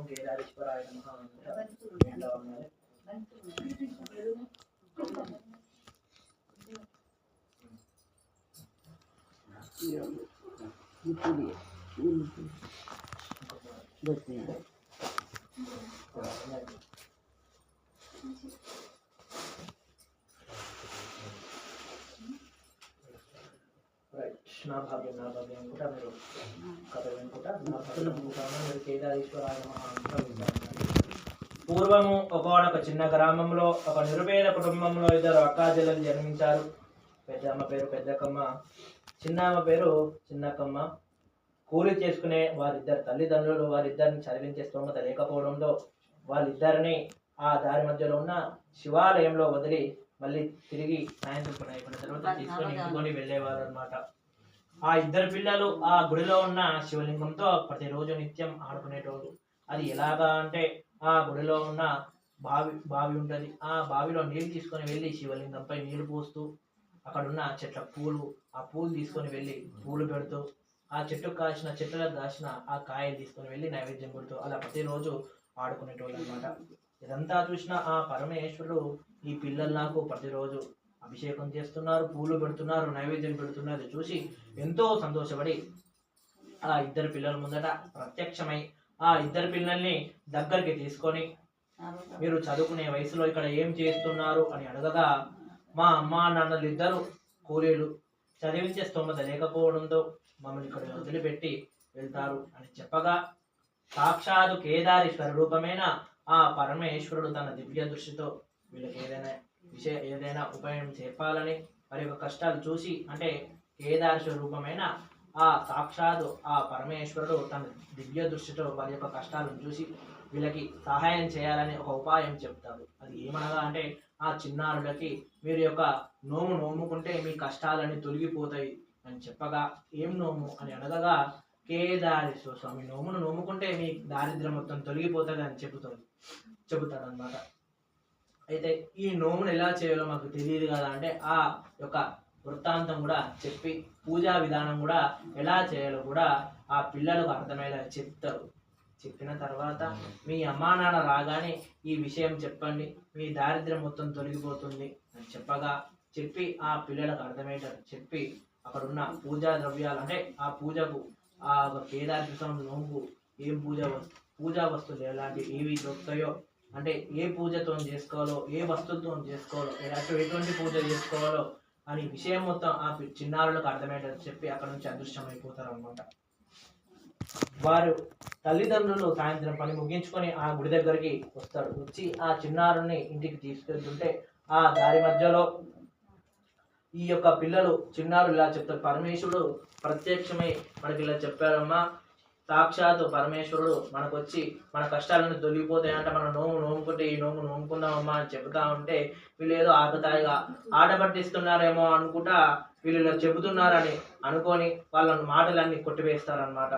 కేదారేశ్వరాయ నమః నా భాగ్యం కూడా మీరు కథ వినుకుంటా నా భక్తులు మీరు కేదారేశ్వరాయ పూర్వము ఒకనొక చిన్న గ్రామంలో ఒక నిరుపేద కుటుంబంలో ఇద్దరు అక్కాచెల్లెలు జన్మించారు. పెద్దమ్మ పేరు పెద్దకమ్మ, చిన్నమ్మ పేరు చిన్నకమ్మ. కూలి చేసుకునే వారిద్దరు తల్లిదండ్రులు వారిద్దరిని చదివించే స్తోమత లేకపోవడంతో వాళ్ళిద్దరిని ఆ దారి మధ్యలో ఉన్న శివాలయంలో వదిలి మళ్ళీ తిరిగి సాయంత్రం అయిపోయిన తర్వాత తీసుకొని ఇంటికొని వెళ్ళేవారు అనమాట. ఆ ఇద్దరు పిల్లలు ఆ గుడిలో ఉన్న శివలింగంతో ప్రతిరోజు నిత్యం ఆడుకునేటోళ్ళు. అది ఎలాగా అంటే ఆ గుడిలో ఉన్న బావి ఉంటుంది. ఆ బావిలో నీళ్ళు తీసుకొని వెళ్ళి శివలింగంపై నీళ్లు పోస్తూ అక్కడున్న చెట్ల ఆ పూలు తీసుకొని వెళ్ళి పూలు పెడుతూ ఆ చెట్టుకు కాసిన చెట్లకు కాసిన ఆ కాయలు తీసుకొని వెళ్ళి నైవేద్యం పెడుతూ అలా ప్రతిరోజు ఆడుకునేటోళ్ళు అనమాట. ఇదంతా చూసిన ఆ పరమేశ్వరుడు ఈ పిల్లలు నాకు ప్రతిరోజు అభిషేకం చేస్తున్నారు, పూలు పెడుతున్నారు, నైవేద్యం పెడుతున్నారు చూసి ఎంతో సంతోషపడి ఆ ఇద్దరు పిల్లల ముందట ప్రత్యక్షమై ఆ ఇద్దరు పిల్లల్ని దగ్గరికి తీసుకొని మీరు చదువుకునే వయసులో ఇక్కడ ఏం చేస్తున్నారు అని అడగగా మా అమ్మా నాన్నలు ఇద్దరు కూలీలు, చదివించే స్తోమత లేకపోవడంతో మమ్మల్ని ఇక్కడ వదిలిపెట్టి వెళ్తారు అని చెప్పగా సాక్షాత్తు కేదారేశ్వర రూపమైన ఆ పరమేశ్వరుడు తన దివ్య దృష్టితో వీళ్ళకి ఏదైనా ఉపాయం చెప్పాలని వారి యొక్క కష్టాలు చూసి అంటే కేదారేశ్వర రూపమైన ఆ సాక్షాత్తు ఆ పరమేశ్వరుడు తన దివ్య దృష్టితో వారి యొక్క కష్టాలను చూసి వీళ్ళకి సహాయం చేయాలని ఒక ఉపాయం చెప్తారు. అది ఏమనగా అంటే ఆ చిన్నారులకి మీరు యొక్క నోముకుంటే మీ కష్టాలన్నీ తొలగిపోతాయి అని చెప్పగా ఏం నోము అని అనగా కేదారేశ్వర స్వామి నోముకుంటే మీ దారిద్ర్యం మొత్తం తొలగిపోతుంది అని చెబుతాడు అనమాట. అయితే ఈ నోమును ఎలా చేయాలో మాకు తెలియదు కదా అంటే ఆ యొక్క వృత్తాంతం కూడా చెప్పి పూజా విధానం కూడా ఎలా చేయాలో కూడా ఆ పిల్లలకు అర్థమయ్యేలా చెప్తారు. చెప్పిన తర్వాత మీ అమ్మా నాన్న రాగానే ఈ విషయం చెప్పండి, మీ దారిద్ర్యం మొత్తం తొలగిపోతుంది అని చెప్పి ఆ పిల్లలకు అర్థమయ్యేటట్టు చెప్పి అక్కడున్న పూజా ద్రవ్యాలు అంటే ఆ పూజకు ఆ కేదారేశ్వర నోముకు ఏం పూజా వస్తువులు ఎలాంటి ఏవి దొరుకుతాయో అంటే ఏ పూజతో చేసుకోవాలో ఏ వస్తువులతో చేసుకోవాలో ఎటువంటి పూజ చేసుకోవాలో అని విషయం మొత్తం ఆ చిన్నారులకు అర్థమయ్యేటట్టు చెప్పి అక్కడ నుంచి అదృశ్యమైపోతారు అనమాట. వారు తల్లిదండ్రులు సాయంత్రం పని ముగించుకొని ఆ గుడి దగ్గరికి వస్తాడు. వచ్చి ఆ చిన్నారుని ఇంటికి తీసుకెళ్తుంటే ఆ దారి మధ్యలో ఈ యొక్క పిల్లలు చిన్నారులు ఇలా చెప్తారు. పరమేశ్వరుడు ప్రత్యక్షమై మనకి ఇలా చెప్పారమ్మా, సాక్షాత్తు పరమేశ్వరుడు మనకొచ్చి మన కష్టాలను తొలగిపోతాయంటే మనం నోముకుంటే ఈ నోముకుందామమ్మా అని చెబుతా ఉంటే వీళ్ళు ఏదో ఆకతాయిగా ఆట పట్టిస్తున్నారేమో అనుకుంటా వీళ్ళు ఇలా చెబుతున్నారని అనుకొని వాళ్ళ మాటలన్నీ కొట్టివేస్తారనమాట.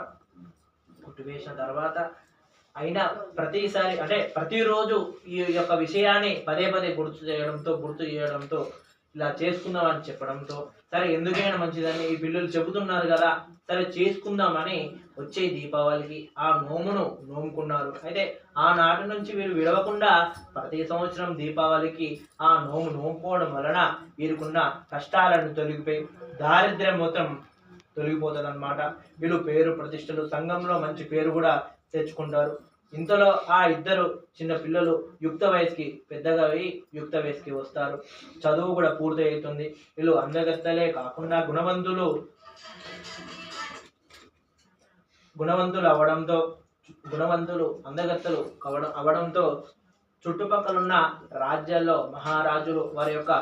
కొట్టివేసిన తర్వాత అయినా ప్రతిసారి అంటే ప్రతిరోజు ఈ యొక్క విషయాన్ని పదే గుర్తు చేయడంతో ఇలా చేసుకుందామని చెప్పడంతో సరే ఎందుకైనా మంచిదని ఈ పిల్లలు చెబుతున్నారు కదా సరే చేసుకుందామని వచ్చే దీపావళికి ఆ నోముకున్నారు. అయితే ఆనాటి నుంచి వీరు విడవకుండా ప్రతి సంవత్సరం దీపావళికి ఆ నోముకోవడం వలన వీరికున్న కష్టాలను తొలగిపోయి దారిద్ర్యం మొత్తం తొలగిపోతుంది అనమాట. వీళ్ళు పేరు ప్రతిష్టలు సంఘంలో మంచి పేరు కూడా తెచ్చుకుంటారు. ఇంతలో ఆ ఇద్దరు చిన్న పిల్లలు పెద్దగా యుక్త వయసుకి వస్తారు. చదువు కూడా పూర్తి అవుతుంది. వీళ్ళు అందగత్తలే కాకుండా గుణవంతులు అందగత్తలు అవడంతో చుట్టుపక్కలున్న రాజ్యాల్లో మహారాజులు వారి యొక్క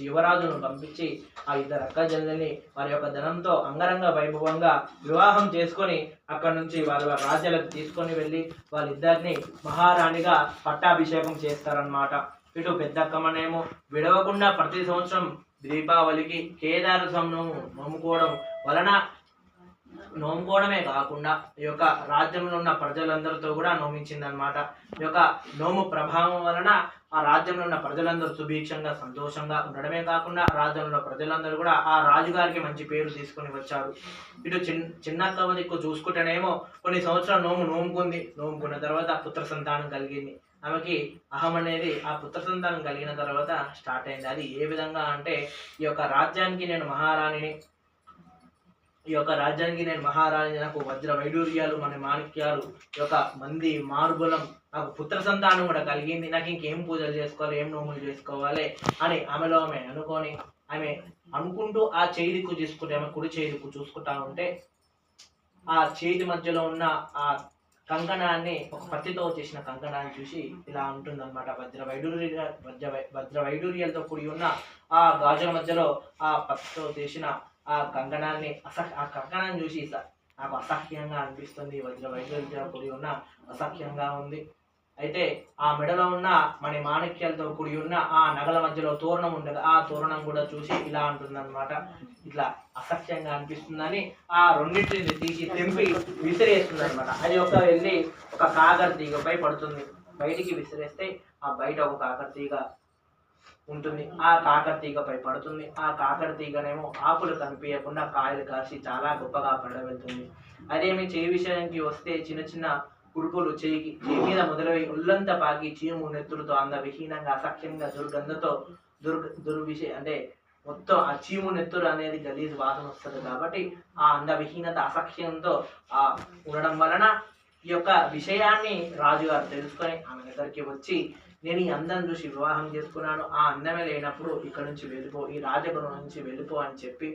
యువరాజును పంపించి ఆ ఇద్దరు అక్కజల్లని వారి యొక్క ధనంతో అంగరంగ వైభవంగా వివాహం చేసుకొని అక్కడి నుంచి వారి రాజ్యాలకు తీసుకొని వెళ్ళి వాళ్ళిద్దరిని మహారాణిగా పట్టాభిషేకం చేస్తారనమాట. ఇటు పెద్దక్కమ్మనేమో విడవకుండా ప్రతి సంవత్సరం దీపావళికి కేదారేశ్వర నోముకోవడం వలన నోముకోవడమే కాకుండా ఈ యొక్క రాజ్యంలో ఉన్న ప్రజలందరితో కూడా నోమించిందనమాట. ఈ యొక్క నోము ప్రభావం వలన ఆ రాజ్యంలో ఉన్న ప్రజలందరూ సుభిక్షంగా సంతోషంగా ఉండడమే కాకుండా రాజ్యంలో ఉన్న ప్రజలందరూ కూడా ఆ రాజుగారికి మంచి పేరు తీసుకొని వచ్చారు. ఇటు చిన్నక్క దిక్కు చూసుకుంటేనేమో కొన్ని సంవత్సరాలు నోముకున్న తర్వాత పుత్ర సంతానం కలిగింది. ఆమెకి అహం అనేది ఆ పుత్ర సంతానం కలిగిన తర్వాత స్టార్ట్ అయింది. అది ఏ విధంగా అంటే, ఈ యొక్క రాజ్యానికి నేను మహారాణి, నాకు వజ్ర వైడూర్యాలు మన మాణిక్యాలు, ఈ యొక్క మంది మార్బులం, నాకు పుత్ర సంతానం కూడా కలిగింది, నాకు ఇంకేం పూజలు చేసుకోవాలి, ఏం నోములు చేసుకోవాలి అని ఆమెలో ఆమె అనుకుంటూ ఆ చేయి దిక్కు చూసుకుంటే, ఆమె కుడి చేయి దిక్కు చూసుకుంటా ఉంటే ఆ చేతి మధ్యలో ఉన్న ఆ కంకణాన్ని, ఒక పత్తితో చేసిన కంకణాన్ని చూసి ఇలా ఉంటుందన్నమాట. వజ్ర వైడూర్యాలతో కూడి ఉన్న ఆ గాజుల మధ్యలో ఆ పత్తితో చేసిన ఆ కంకణాన్ని చూసి నాకు అసహ్యంగా అనిపిస్తుంది. వజ్ర వైడూర్యాలతో కూడి ఉన్న అసహ్యంగా ఉంది. అయితే ఆ మెడలో ఉన్న మణి మాణిక్యాలతో కూడి ఉన్న ఆ నగల మధ్యలో తోరణం ఉండదు, ఆ తోరణం కూడా చూసి ఇలా అంటుందన్నమాట, ఇట్లా అసహ్యంగా అనిపిస్తుందని ఆ రెండింటిని తీసి తెంపి విసిరేస్తుంది అనమాట. అది వెళ్ళి ఒక కాకర తీగపై పడుతుంది. బయటికి విసిరేస్తే ఆ బయట ఒక కాకర తీగ ఉంటుంది, ఆ కాకర తీగపై పడుతుంది. ఆ కాకర తీగనేమో ఆకులు కనిపించకుండా కాయలు కాసి చాలా గొప్పగా పడవెళ్తుంది. అదేమి చేయి విషయానికి వస్తే చిన్న చిన్న కురుపులు చేయి మీద మొదలై ఒళ్ళంతా పాకి చీము నెత్తులతో అందవిహీనంగా అసఖ్యంగా దుర్గంధతో అంటే మొత్తం ఆ చీము నెత్తురు అనేది గలీజ్ వాసన వస్తుంది. కాబట్టి ఆ అందవిహీనత అసఖ్యంతో ఆ ఉండడం వలన ఈ యొక్క విషయాన్ని రాజుగారు తెలుసుకొని ఆమె దగ్గరికి వచ్చి, నేను ఈ అందం చూసి వివాహం చేసుకున్నాను, ఆ అందమే లేనప్పుడు ఇక్కడ నుంచి వెళ్ళిపో, ఈ రాజగృహం నుంచి వెళ్ళిపో అని చెప్పి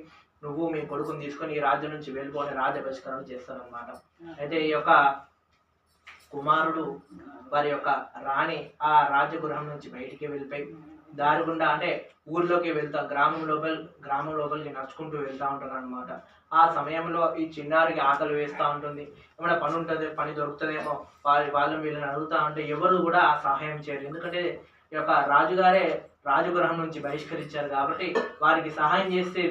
నువ్వు మీ కొడుకుని తీసుకొని ఈ రాజ్యం నుంచి వెళ్ళిపో అని రాజ బహిష్కరణ చేస్తారనమాట. అయితే ఈ యొక్క కుమారుడు వారి యొక్క రాణి ఆ రాజగృహం నుంచి బయటికి వెళ్ళిపోయి దారి గుండా అంటే ఊర్లోకి గ్రామం లోపలికి నడుచుకుంటూ వెళ్తూ ఉంటారు అనమాట. ఆ సమయంలో ఈ చిన్నారికి ఆకలి వేస్తూ ఉంటుంది, ఏమైనా పని దొరుకుతుందేమో వాళ్ళు వీళ్ళని అడుగుతూ ఉంటే ఎవరు కూడా సహాయం చేయరు. ఎందుకంటే ఈ యొక్క రాజుగారే రాజగృహం నుంచి బహిష్కరించారు కాబట్టి వారికి సహాయం చేస్తే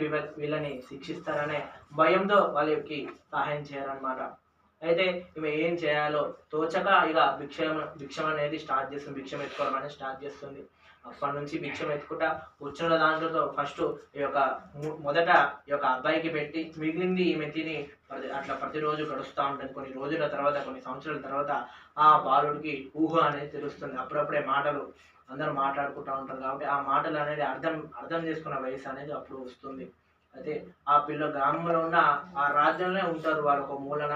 వీళ్ళని శిక్షిస్తారనే భయంతో వాళ్ళకి సహాయం చేయరనమాట. అయితే ఈమె ఏం చేయాలో తోచక ఇక భిక్షం అనేది స్టార్ట్ చేస్తుంది, భిక్షం ఎత్తుకోవడం అనేది స్టార్ట్ చేస్తుంది. అప్పటి నుంచి భిక్షం ఎత్తుకుంటా వచ్చిన దాంట్లో ఫస్ట్ మొదట ఈ యొక్క అబ్బాయికి పెట్టి మిగిలింది ఈమె తిని అట్లా ప్రతిరోజు గడుస్తూ ఉంటుంది. కొన్ని రోజుల తర్వాత, కొన్ని సంవత్సరాల తర్వాత ఆ బాలుడికి ఊహ అనేది తెలుస్తుంది. అప్పుడప్పుడే మాటలు అందరూ మాట్లాడుకుంటూ ఉంటారు కాబట్టి ఆ మాటలు అనేది అర్థం చేసుకున్న వయసు అనేది అప్పుడు వస్తుంది. అయితే ఆ గ్రామంలో ఉన్న ఆ రాజ్యంలో ఉంటారు వాళ్ళు ఒక మూలన.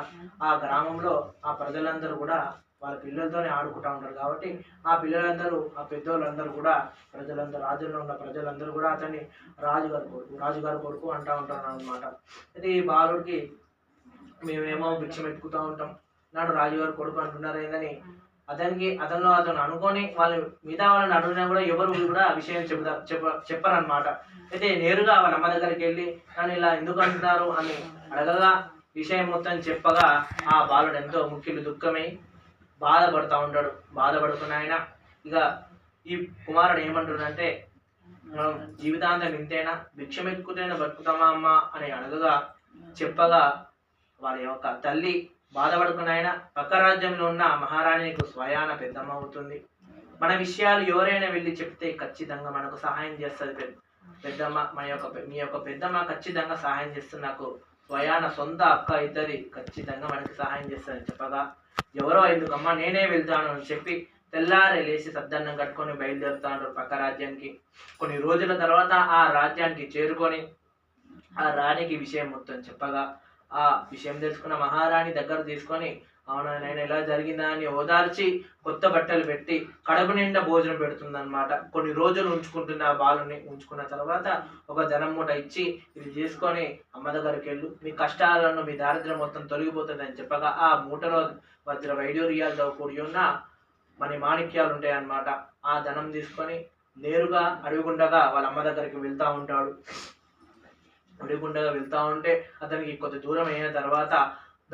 ఆ గ్రామంలో ఆ ప్రజలందరూ కూడా వాళ్ళ పిల్లలతోనే ఆడుకుంటూ ఉంటారు కాబట్టి ఆ పిల్లలందరూ, ఆ పెద్దోళ్ళందరూ కూడా రాజ్యంలో ఉన్న ప్రజలందరూ కూడా అతన్ని రాజుగారు కొడుకు అంటూ ఉంటారు అనమాట. అయితే ఈ బాలుడికి మేమేమో భిక్షం ఎత్తుకుతూ ఉంటాం, నాడు రాజుగారు కొడుకు అంటున్నారు ఏందని అతను అనుకొని వాళ్ళు మిగతా వాళ్ళని అడిగినా కూడా ఎవరు కూడా ఆ విషయం చెప్పరనమాట. అయితే నేరుగా వాళ్ళ అమ్మ దగ్గరికి వెళ్ళి నన్ను ఇలా ఎందుకు అంటున్నారు అని అడగగా విషయం మొత్తం చెప్పగా ఆ బాలుడు ఎంతో ముఖ్యులు దుఃఖమై బాధపడుతున్న ఆయన ఇక ఈ కుమారుడు ఏమంటుందంటే, మనం జీవితాంతం ఇంతేనా, భిక్షం ఎత్తుకుతేనా బతుకుతామా అమ్మ అని అడగగా చెప్పగా వారి యొక్క తల్లి బాధపడుకున్న ఆయన పక్క రాజ్యంలో ఉన్న మహారాణికి స్వయాన పెద్దమ్మ అవుతుంది. మన విషయాలు ఎవరైనా వెళ్ళి చెప్తే ఖచ్చితంగా మనకు సహాయం చేస్తుంది పెద్దమ్మ, మీ యొక్క పెద్దమ్మ ఖచ్చితంగా సహాయం చేస్తుంది, నాకు స్వయాన సొంత అక్క అవుతుంది, ఖచ్చితంగా మనకి సహాయం చేస్తుంది చెప్పగా ఎవరో ఎందుకమ్మా నేనే వెళ్తాను అని చెప్పి తెల్లారే లేచి సద్దన్నం కట్టుకొని బయలుదేరుతాడు పక్క రాజ్యానికి. కొన్ని రోజుల తర్వాత ఆ రాజ్యానికి చేరుకొని ఆ రాణికి విషయం మొత్తం చెప్పగా ఆ విషయం తెలుసుకున్న మహారాణి దగ్గర తీసుకొని, అవునా నేను ఎలా జరిగిందా అని ఓదార్చి కొత్త బట్టలు పెట్టి కడుపు నిండా భోజనం పెడుతుందన్నమాట. కొన్ని రోజులు ఉంచుకుంటుంది ఆ బాలుని. ఉంచుకున్న తర్వాత ఒక ధనం మూట ఇచ్చి, ఇది చేసుకొని అమ్మ దగ్గరికి వెళ్ళు, మీ కష్టాలను మీ దారిద్ర్యం మొత్తం తొలగిపోతుంది అని చెప్పగా ఆ మూటలో వజ్ర వైడూర్యాలతో కూడి ఉన్న మణి మాణిక్యాలు ఉంటాయి అన్నమాట. ఆ ధనం తీసుకొని నేరుగా అడవిగుండగా వాళ్ళ అమ్మ దగ్గరికి వెళ్తూ ఉంటాడు. అడవిగుండగా వెళ్తూ ఉంటే అతనికి కొద్ది దూరం అయిన తర్వాత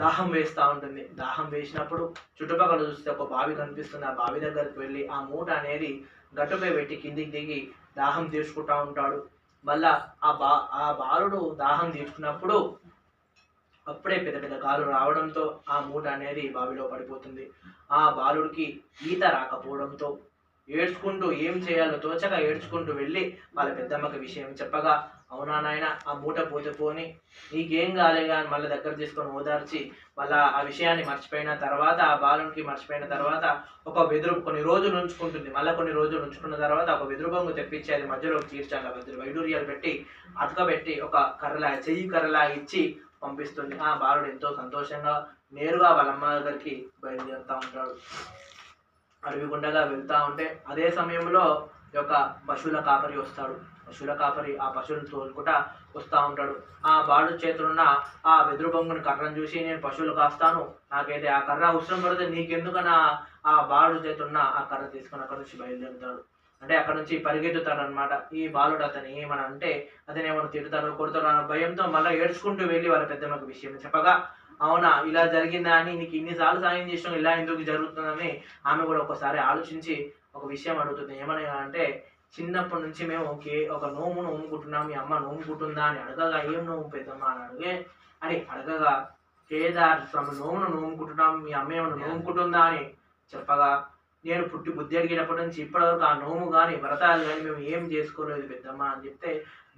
దాహం వేస్తూ ఉంటుంది. దాహం వేసినప్పుడు చుట్టుపక్కల చూస్తే ఒక బావి కనిపిస్తుంది. ఆ బావి దగ్గరికి వెళ్ళి ఆ మూట అనేది గట్టుపై పెట్టి కిందికి దిగి దాహం తీర్చుకుంటూ ఉంటాడు. మళ్ళా ఆ బాలుడు దాహం తీర్చుకున్నప్పుడు అప్పుడే పెద్ద పెద్ద గాలు రావడంతో ఆ మూట అనేది బావిలో పడిపోతుంది. ఆ బాలుడికి ఈత రాకపోవడంతో ఏడ్చుకుంటూ ఏం చేయాలో తోచక ఏడ్చుకుంటూ వెళ్ళి వాళ్ళ పెద్దమ్మకి విషయం చెప్పగా, అవునా నాయన ఆ మూట పోతే పోని, నీకేం కాలేగా అని మళ్ళీ దగ్గర తీసుకొని ఓదార్చి మళ్ళా ఆ విషయాన్ని మర్చిపోయిన తర్వాత, ఆ బాలునికి మర్చిపోయిన తర్వాత ఒక వెదురు కొన్ని రోజులు ఉంచుకుంటుంది. మళ్ళీ కొన్ని రోజులు ఉంచుకున్న తర్వాత ఒక వెదురు బొంగు తెప్పించి అది మధ్యలో తీర్చాలి, వైడూర్యాలు పెట్టి అతకబెట్టి ఒక కర్రలా చెయ్యి కర్రలా ఇచ్చి పంపిస్తుంది. ఆ బాలుడు ఎంతో సంతోషంగా నేరుగా వాళ్ళ అమ్మ దగ్గరికి బయలుదేరుతూ ఉంటాడు. అడవి గుండగా వెళ్తా ఉంటే అదే సమయంలో ఈ యొక్క పశువుల కాపరి వస్తాడు. పశువుల కాపరి ఆ పశువులను తోలుకుంటా వస్తూ ఉంటాడు. ఆ బాలుడు చేతులున్న ఆ వెదురు బొంగుని కర్రను చూసి, నేను పశువులు కాస్తాను, నాకైతే ఆ కర్ర అవసరం పడితే నీకెందుకన్నా ఆ బాలుడు చేతున్న ఆ కర్ర తీసుకొని అక్కడ నుంచి బయలుదేరుతాడు. అంటే అక్కడ నుంచి పరిగెత్తుతాడు అనమాట. ఈ బాలుడు అతను ఏమని అంటే అతను ఏమైనా తిడతాడో కొడతాడో అన్న భయంతో మళ్ళీ ఏడ్చుకుంటూ వెళ్ళి వాళ్ళ పెద్దమ్మకు విషయం చెప్పగా, అవునా ఇలా జరిగిందా అని, నీకు ఇన్నిసార్లు సాయం చేసినా ఇలా ఎందుకు జరుగుతుందని ఆమె కూడా ఒకసారి ఆలోచించి ఒక విషయం అడుగుతుంది. ఏమని అంటే, చిన్నప్పటి నుంచి మేము ఒక నోము నోముకుంటున్నాం, మీ అమ్మ నోముకుంటుందా అని అడగగా, ఏం నోము పెద్దమ్మ అని అడగగా, కేదార్ స్వామి నోమును నోముకుంటున్నాం, మీ అమ్మ ఏమైనా నోముకుంటుందా అని చెప్పగా, నేను పుట్టి బుద్ధి అడిగినప్పటి నుంచి ఇప్పటివరకు ఆ నోము కానీ వ్రతాలు కానీ మేము ఏం చేసుకోలేదు పెద్దమ్మ అని చెప్తే,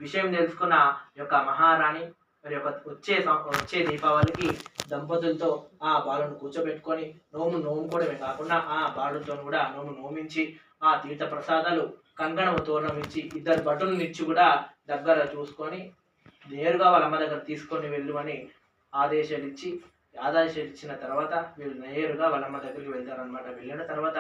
విషయం తెలుసుకున్న యొక్క మహారాణి మరి యొక్క వచ్చే దీపావళికి దంపతులతో ఆ బాలును కూర్చోబెట్టుకొని నోము నోముకోవడమే కాకుండా ఆ బాలుతో కూడా నోము నోమించి ఆ తీర్థ ప్రసాదాలు కంకణము తోరణం ఇచ్చి ఇద్దరు భటులను ఇచ్చి కూడా దగ్గర చూసుకొని నేరుగా వాళ్ళ అమ్మ దగ్గర తీసుకొని వెళ్ళమని ఆదేశాలు ఇచ్చిన తర్వాత వీళ్ళు నేరుగా వాళ్ళ అమ్మ దగ్గరికి వెళ్తారనమాట. వెళ్ళిన తర్వాత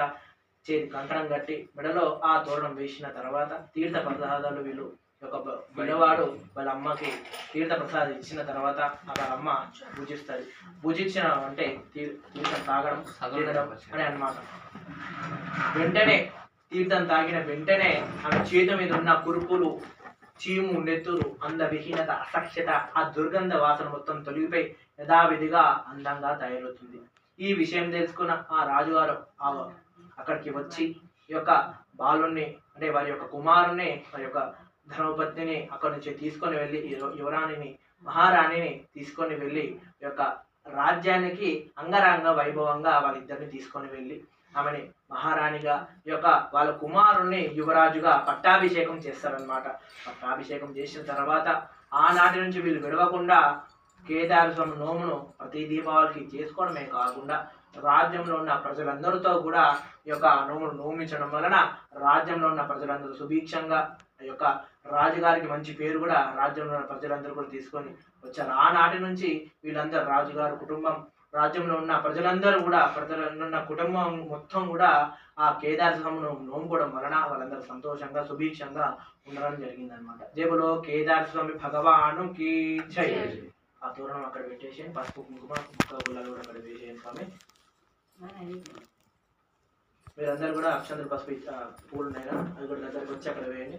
చేతి కంకణం కట్టి మెడలో ఆ తోరణం వేసిన తర్వాత తీర్థ ప్రసాదాలు వీళ్ళు ఒక పిల్లవాడు వాళ్ళ అమ్మకి తీర్థ ప్రసాదం ఇచ్చిన తర్వాత వాళ్ళ అమ్మ పూజిస్తుంది. పూజించిన అంటే తీర్థం తాగడం తినడం అని అన్నమాట. వెంటనే తీర్థం తాగిన వెంటనే ఆమె చేతి మీద ఉన్న కురుపులు, చీము, నెత్తురు, అందవిహీనత, అసఖ్యత, ఆ దుర్గంధ వాసన మొత్తం తొలగిపోయి యథావిధిగా అందంగా తయారవుతుంది. ఈ విషయం తెలుసుకున్న ఆ రాజుగారు అక్కడికి వచ్చి ఈ యొక్క బాలుణ్ణి అంటే వారి యొక్క కుమారుణ్ణి, వారి యొక్క ధర్మపత్నిని అక్కడి నుంచి తీసుకొని వెళ్ళి యువరాణిని మహారాణిని తీసుకొని వెళ్ళి ఈ యొక్క రాజ్యానికి అంగరంగ వైభవంగా వాళ్ళిద్దరిని తీసుకొని వెళ్ళి ఆమెని మహారాణిగా ఈ యొక్క వాళ్ళ కుమారుణ్ణి యువరాజుగా పట్టాభిషేకం చేస్తారనమాట. పట్టాభిషేకం చేసిన తర్వాత ఆనాటి నుంచి వీళ్ళు విడవకుండా కేదార స్వామి నోమును ప్రతి దీపావళికి చేసుకోవడమే కాకుండా రాజ్యంలో ఉన్న ప్రజలందరితో కూడా ఈ యొక్క నోమును నోమించడం వలన రాజ్యంలో ఉన్న ప్రజలందరూ సుభిక్షంగా ఆ యొక్క రాజుగారికి మంచి పేరు కూడా రాజ్యంలో ఉన్న ప్రజలందరూ కూడా తీసుకొని వచ్చారు. ఆనాటి నుంచి వీళ్ళందరూ రాజుగారు కుటుంబం, రాజ్యంలో ఉన్న ప్రజలందరూ కూడా ఉన్న కుటుంబం మొత్తం కూడా ఆ కేదార స్వామిను నోముకోవడం వలన వాళ్ళందరూ సంతోషంగా సుభిక్షంగా ఉండడం జరిగిందనమాట. జేబులో కేదార స్వామి భగవానుకి జై. ఆ తోరణం అక్కడ పెట్టేసి పసుపు కుంకుమ ముక్క గుళ్ళలు కూడా అక్కడ వేసేయండి స్వామి. మీరందరూ కూడా అక్షంతలు పసుపు పూలు ఉన్నాయి కదా, అది కూడా దగ్గరకు వచ్చి అక్కడ వేయండి.